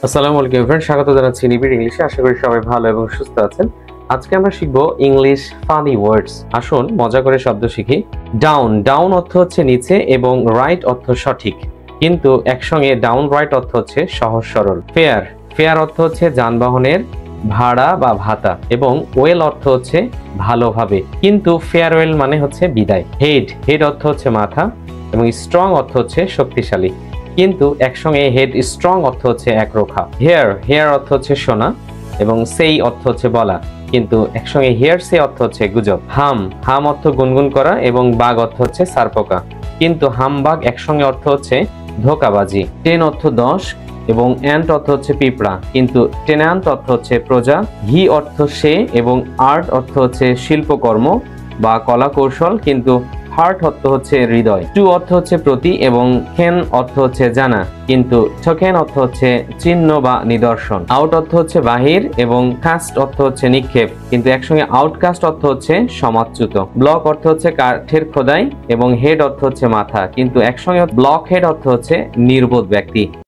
আসসালামু আলাইকুম फ्रेंड्स, স্বাগত জানাচ্ছি নিবিড় ইংলিশে। আশা করি সবাই ভালো এবং সুস্থ আছেন। আজকে আমরা শিখব ইংলিশ ফানি ওয়ার্ডস। আসুন মজা করে শব্দ শিখি। ডাউন, ডাউন অর্থ হচ্ছে নিচে এবং রাইট অর্থ সঠিক, কিন্তু একসঙ্গে ডাউন রাইট অর্থ হচ্ছে সহজ সরল। ফেয়ার, ফেয়ার অর্থ হচ্ছে যানবাহনের ভাড়া বা ভাতা, এবং ওয়েল অর্থ হচ্ছে ভালোভাবে, কিন্তু ফেয়ারওয়েল মানে হচ্ছে বিদায়। হেড, হেড অর্থ হচ্ছে মাথা, এবং স্ট্রং অর্থ হচ্ছে শক্তিশালী, কিন্তু একসঙ্গে হেড স্ট্রং অর্থ হচ্ছে একরোখা। হেয়ার, হেয়ার অর্থ হচ্ছে শোনা, এবং সেই অর্থ হচ্ছে বলা, কিন্তু একসঙ্গে হেয়ার সে অর্থ হচ্ছে গুজব। হাম, হাম অর্থ গুনগুন করা, এবং বাগ অর্থ হচ্ছে সারপোকা, কিন্তু হামবাগ একসঙ্গে অর্থ হচ্ছে ধোঁকাবাজি। টেন অর্থ 10, এবং অ্যান্ট অর্থ হচ্ছে পিঁপড়া, কিন্তু টেন্যান্ট অর্থ হচ্ছে প্রজা। হি অর্থ সে, এবং আর্ট অর্থ হচ্ছে শিল্পকর্ম বা কলা কৌশল, কিন্তু হার্ট অর্থ হচ্ছে হৃদয়। টু অর্থ হচ্ছে প্রতি, এবং খেন অর্থ হচ্ছে জানা, কিন্তু ঠকেন অর্থ হচ্ছে চিহ্ন বা নিদর্শন। আউট অর্থ হচ্ছে বাহির, এবং কাস্ট অর্থ হচ্ছে নিক্ষেপ, কিন্তু একসঙ্গে আউটকাস্ট অর্থ হচ্ছে সমাজচ্যুত। ব্লক অর্থ হচ্ছে কাঠের খোদাই, এবং হেড অর্থ হচ্ছে মাথা, কিন্তু একসঙ্গে ব্লক হেড অর্থ হচ্ছে নির্বোধ ব্যক্তি।